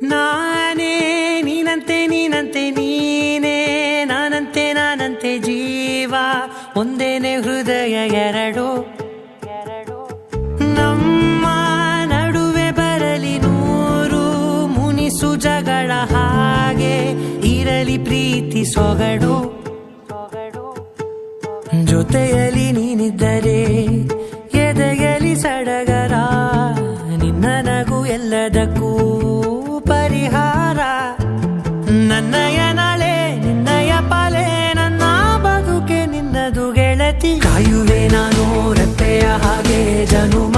ನಾನೇ ನೀನಂತೆ ನೀನಂತೆ ನೀನೇ ನಾನಂತೆ ನಾನಂತೆ ಜೀವ ಒಂದೇನೆ ಹೃದಯ ಎರಡು ನಮ್ಮ ನಡುವೆ ಬರಲಿ ನೂರು ಮುನಿಸು ಜಗಳ ಹಾಗೆ ಇರಲಿ ಪ್ರೀತಿ ಸೊಗಡು ಜೊತೆಯಲ್ಲಿ ನೀನಿದ್ದರೆ ಎದೆಯಲಿ ಸಡಗರ ನಿನ್ನ ನಗು ಎಲ್ಲದಕ್ಕೂ ಪರಿಹಾರ ನನ್ನಯ ನಾಳೆ ನಿನ್ನಯ ಪಾಲೆ ನನ್ನ ಬದುಕೆ ನಿನ್ನದು ಗೆಳತಿ ಕಾಯುವೆ ನಾನು ರೆಪ್ಪೆಯ ಹಾಗೆ ಜನುಮ